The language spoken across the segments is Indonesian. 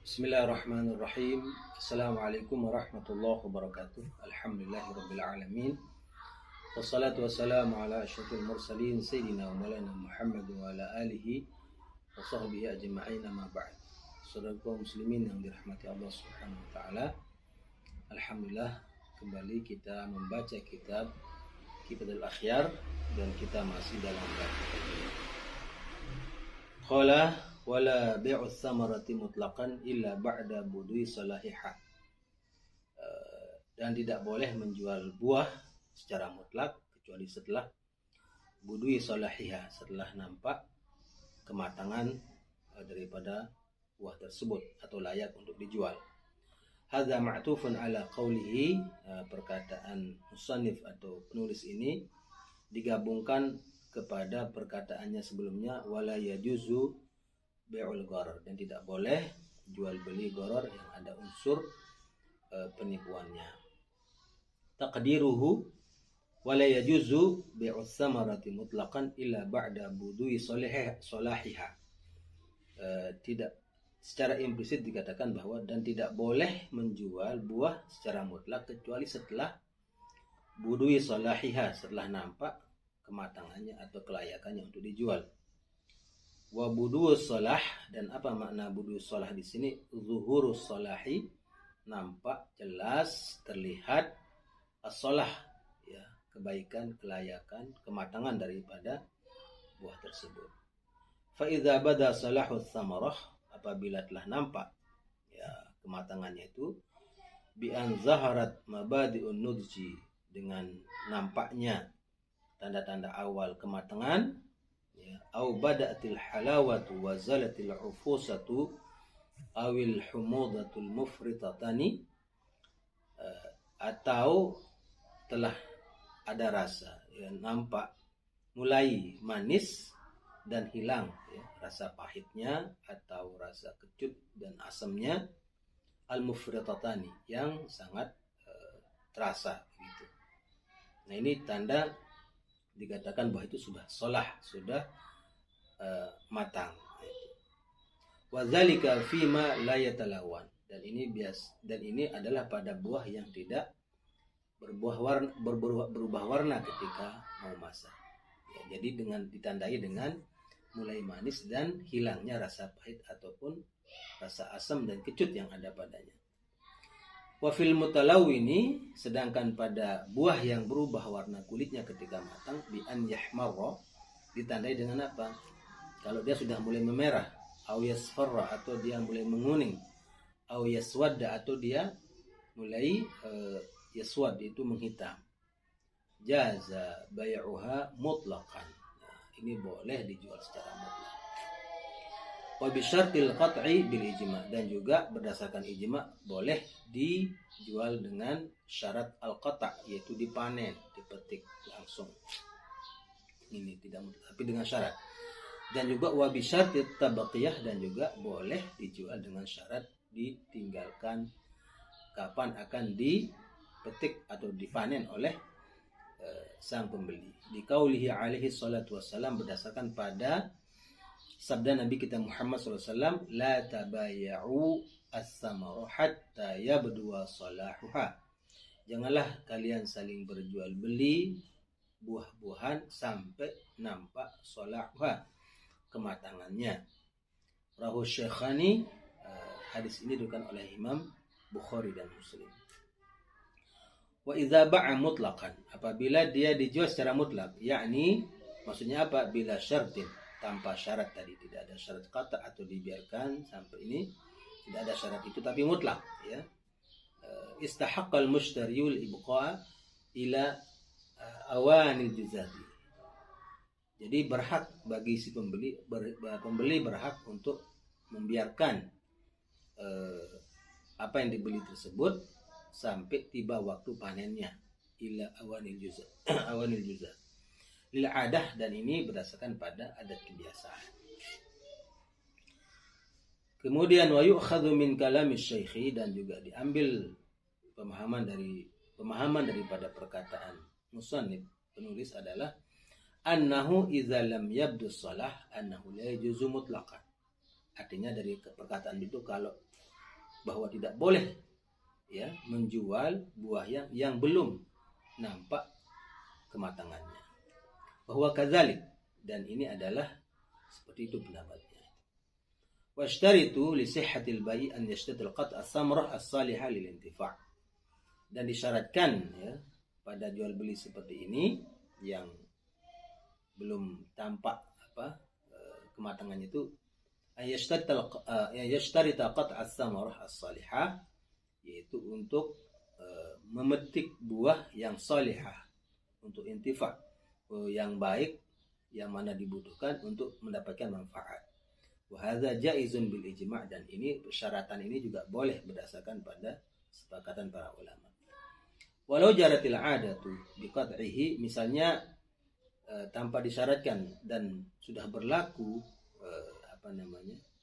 Bismillahirrahmanirrahim. Assalamualaikum warahmatullahi wabarakatuh. Alhamdulillahirabbil alamin. Wassalatu wassalamu ala asyrafil mursalin sayyidina wa maulana Muhammad wa ala alihi wa sahbihi ajma'in, amma ba'd. Saudara kaum muslimin yang dirahmati Allah Subhanahu wa taala. Alhamdulillah, kembali kita membaca kitab Kifatul Akhyar dan kita masih dalam bab qala wala bi'us samarati mutlaqan illa ba'da budui salahiha. Dan tidak boleh menjual buah secara mutlak kecuali setelah budui salahiha, setelah nampak kematangan daripada buah tersebut atau layak untuk dijual. Hadza ma'tufun ala qawlihi, perkataan musannif atau penulis ini digabungkan kepada perkataannya sebelumnya, wala yajuzu bai'ul gharar, dan tidak boleh jual beli gharar yang ada unsur penipuannya. Taqdiruhu wala yajuzu bai'us samarati mutlaqan illa ba'da budui salahiha. Tidak secara implisit dikatakan bahwa dan tidak boleh menjual buah secara mutlak kecuali setelah budui salahiha, setelah nampak kematangannya atau kelayakannya untuk dijual. Wa budus salah, dan apa makna budus salah di sini? Zuhurus salahi, nampak jelas terlihat as-salah, ya, kebaikan, kelayakan, kematangan daripada buah tersebut. Fa idza bada salahus samarah, apabila telah nampak ya kematangannya itu, bi an zaharat mabadi'un nudji, dengan nampaknya tanda-tanda awal kematangan, au bada'atil halawatu wa zalatil ufusatu awil humudatul mufritatani, atau telah ada rasa, ya, nampak mulai manis dan hilang, ya, rasa pahitnya atau rasa kecut dan asamnya, al mufritatani, yang sangat terasa gitu. Nah, ini tanda dikatakan bahwa itu sudah solah, sudah matang. Wadzalika fima la yatalawan, dan ini adalah pada buah yang tidak berubah warna ketika mau masak. Ya, jadi ditandai dengan mulai manis dan hilangnya rasa pahit ataupun rasa asam dan kecut yang ada padanya. Wa fil mutalawwini, sedangkan pada buah yang berubah warna kulitnya ketika matang, bi an yahmarra, ditandai dengan apa? Kalau dia sudah mulai memerah, au yasfarra, atau dia mulai menguning, au yaswadda, atau dia mulai yaswad, itu menghitam. Jaza bai'uha mutlaqan. Nah, ini boleh dijual secara mutlak. Wa bisyartil qat'i bil ijma', dan juga berdasarkan ijma' boleh dijual dengan syarat al-qata', yaitu dipanen, dipetik langsung. Ini tidak mutlak, tapi dengan syarat. Dan juga wa bisyartit tabaqiyah, dan juga boleh dijual dengan syarat ditinggalkan kapan akan dipetik atau dipanen oleh sang pembeli. Di qaulihi alaihi salatu wassalam, berdasarkan pada sabda Nabi kita Muhammad SAW, la tabaya'u as-samara hatta yabdua salahuha. Janganlah kalian saling berjual beli buah-buahan sampai nampak salahuha, kematangannya. Rahu Syekhani, hadis ini diriwayatkan oleh Imam Bukhari dan Muslim. Wa idza ba'a mutlaqan, apabila dia dijual secara mutlak, yakni maksudnya apa? Bila syartin, tanpa syarat tadi, tidak ada syarat kata atau dibiarkan sampai ini, tidak ada syarat itu tapi mutlak, ya. Istahaqqal mushtariul ibqa ila awanil juzati. Jadi berhak bagi si pembeli berhak untuk membiarkan apa yang dibeli tersebut sampai tiba waktu panennya, ila awanil juzat. Awanil juzat lil adah, dan ini berdasarkan pada adat kebiasaan. Kemudian wa yu'khadhu min kalami syaikhi, dan juga diambil pemahaman daripada perkataan musannif, penulis, adalah annahu idza lam yabdu shalah annahu la yajuzu mutlaqan. Artinya dari perkataan itu, kalau bahwa tidak boleh ya menjual buah yang belum nampak kematangannya. Bahwa kadzalik, dan ini adalah seperti itu pendapatnya. Washtaritu li sihhatil bai' an yashtadil qat' as-samrah as-salihah lil intifa'. Dan disyaratkan ya pada jual beli seperti ini yang belum tampak kematangannya itu yashtarita qat' as-samrah as-salihah, yaitu untuk memetik buah yang salihah untuk intifa', yang baik, yang mana dibutuhkan untuk mendapatkan manfaat. Wa hadza jaizun bil ijma', dan ini persyaratan ini juga boleh berdasarkan pada kesepakatan para ulama. Walau jaratil 'adatu biqat'ihi, misalnya tanpa disyaratkan dan sudah berlaku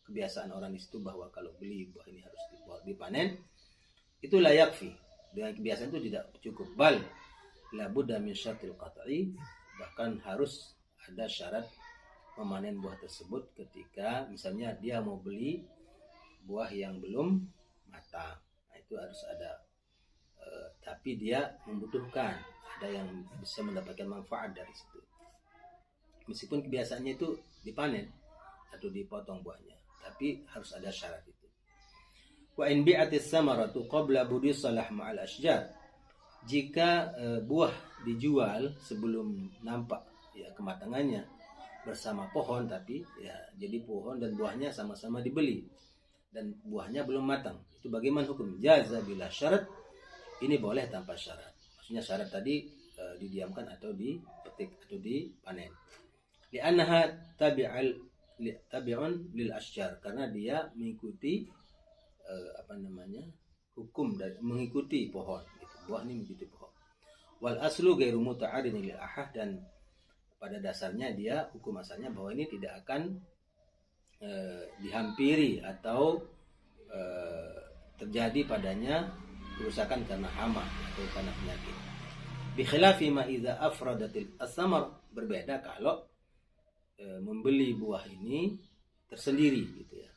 kebiasaan orang di situ bahwa kalau beli buah ini harus dipanen, itu la yakfi. Dengan kebiasaan itu tidak cukup, bal la budda min syartil qat'i, bahkan harus ada syarat memanen buah tersebut ketika misalnya dia mau beli buah yang belum matang. Nah, itu harus ada tapi dia membutuhkan, ada yang bisa mendapatkan manfaat dari situ. Meskipun kebiasaannya itu dipanen atau dipotong buahnya, tapi harus ada syarat itu. Wa in bi'atis samaratu qabla budi salah ma'al asjar. Jika buah dijual sebelum nampak ya kematangannya bersama pohon, tapi ya jadi pohon dan buahnya sama-sama dibeli dan buahnya belum matang, itu bagaimana hukum? Jaza bila syarat, ini boleh tanpa syarat. Maksudnya syarat tadi didiamkan atau dipetik atau dipanen. Li'annaha tabi'un lil asjar, karena dia mengikuti hukum dari mengikuti pohon gitu. Buah ini mengikuti pohon. Wal aslu ghairu muta'aridin lil ahad, dan pada dasarnya dia hukum asalnya bahwa ini tidak akan dihampiri atau terjadi padanya kerusakan karena hama atau karena penyakit. Bi khilafi ma idza afradatil as-samar, berbeda kalau membeli buah ini tersendiri gitu ya.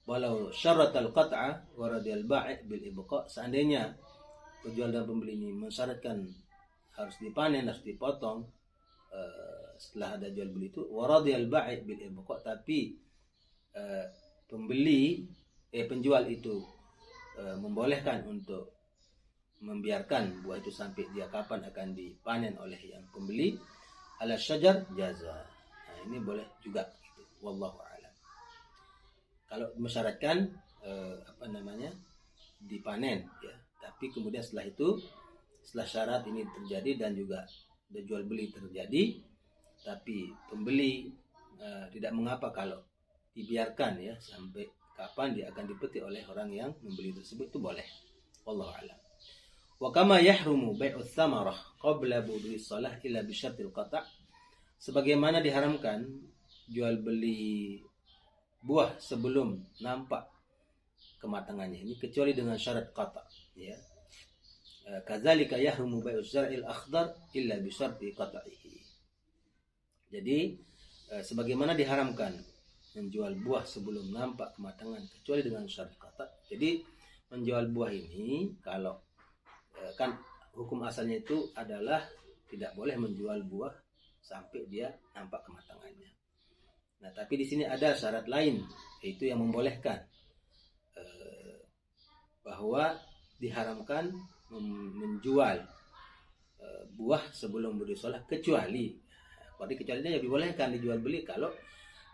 Walau syaratal qat'a wa radiyal bai' bil ibqa', seandainya penjual dan pembeli ini mensyaratkan harus dipanen, harus dipotong setelah ada jual beli itu, wa radiyal bai' bil ibqa', tapi penjual itu membolehkan untuk membiarkan buah itu sampai dia kapan akan dipanen oleh yang pembeli, ala syajar jaza. Nah, ini boleh juga gitu. Wallahu a'lam. Kalau mensyaratkan dipanen ya, tapi kemudian setelah itu, setelah syarat ini terjadi dan juga ada jual beli terjadi, tapi pembeli tidak mengapa kalau dibiarkan ya sampai kapan dia akan dipetik oleh orang yang membeli tersebut, itu boleh. Wallahu a'lam. Wa kama yahrumu bai'us samarah qabla budui shalah illa bi syartil qata', sebagaimana diharamkan jual beli buah sebelum nampak kematangannya ini kecuali dengan syarat qata' ya. Kadzalika yahrumu bai'uz zar'il akhdar illa bi syarti qata'ihi. Jadi sebagaimana diharamkan menjual buah sebelum nampak kematangan kecuali dengan syarat qata'. Jadi menjual buah ini kalau kan hukum asalnya itu adalah tidak boleh menjual buah sampai dia nampak kematangannya. Nah, tapi di sini ada syarat lain, yaitu yang membolehkan bahwa diharamkan menjual buah sebelum budui shalah, kecuali kecualinya dibolehkan dijual beli kalau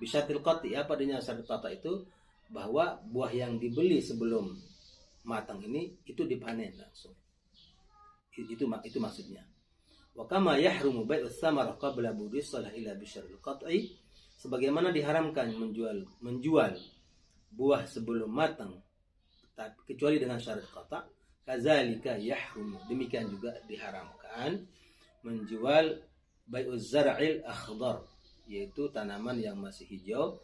bisa tilqati. Apa dengan syarat qata' itu? Bahwa buah yang dibeli sebelum matang ini itu dipanen langsung. Itu maksudnya. Wa kama yahrumu bai'us samarah qabla budui shalah illa bi syartil qat'i, sebagaimana diharamkan menjual buah sebelum matang kecuali dengan syarat qata', kadzalika yahrumu, demikian juga diharamkan menjual bai'uz zar'il akhdar, yaitu tanaman yang masih hijau,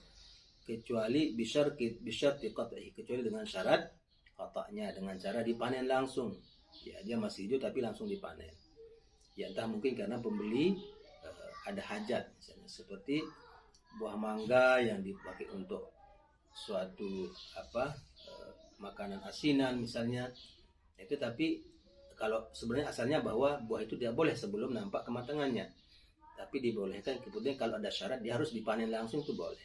kecuali bisyarti qat'i, kecuali dengan syarat qata'nya, dengan cara dipanen langsung. Ya, dia masih hijau tapi langsung dipanen. Ya, entah mungkin karena pembeli ada hajat, misalnya seperti buah mangga yang dipakai untuk suatu makanan asinan misalnya itu. Tapi kalau sebenarnya asalnya bahwa buah itu tidak boleh sebelum nampak kematangannya, tapi dibolehkan kemudian kalau ada syarat dia harus dipanen langsung itu boleh.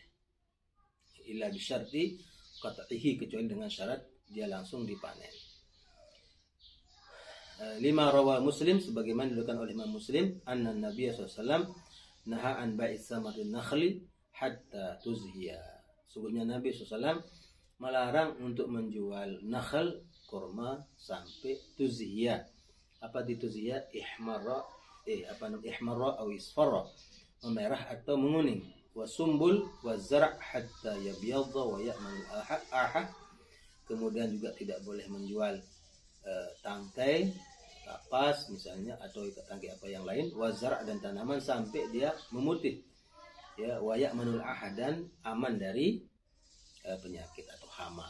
Illa bisyarti qat'ihi, kecuali dengan syarat dia langsung dipanen. 5 rawa Muslim, sebagaimana diriwayatkan oleh Imam Muslim, anna Nabi SAW naha an bai'is samarin nakhli hatta tuzhiya. Sungguhnya Nabi SAW melarang untuk menjual nakhl, kurma, sampai tuzhiya. Apa itu tuzhiya? Ihmarra atau isfarra, memerah atau menguning. Wasumbul wazar' hatta yabyadha wa ya'mal ahah. Kemudian juga tidak boleh menjual tangkai, kapas misalnya, atau tangkai apa yang lain, wazar' dan tanaman sampai dia memutih. Ya, wa ya'manul ahah, dan aman dari penyakit atau hama.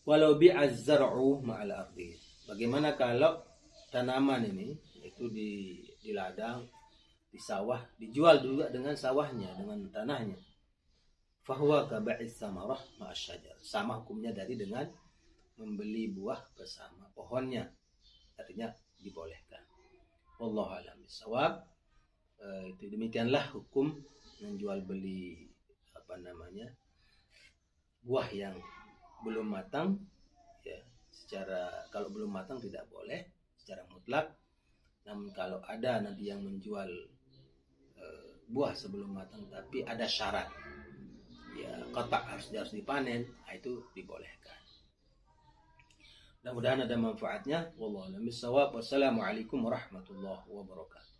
Walau bi'az zar'u ma'al ardi. Bagaimana kalau tanaman ini itu di ladang, di sawah, dijual juga dengan sawahnya, dengan tanahnya. Fahuwa ka bai'is samarah ma'asyajar. Sama hukumnya dari dengan membeli buah bersama pohonnya. Artinya dibolehkan. Wallahu a'lam bishawab. Itu demikianlah hukum menjual beli buah yang belum matang, ya, secara kalau belum matang tidak boleh secara mutlak. Namun kalau ada nanti yang menjual buah sebelum matang tapi ada syarat, ya kotak harus dipanen, itu dibolehkan. Mudah-mudahan ada manfaatnya. Wallahu a'lam bishawab. Wassalamualaikum warahmatullahi wabarakatuh.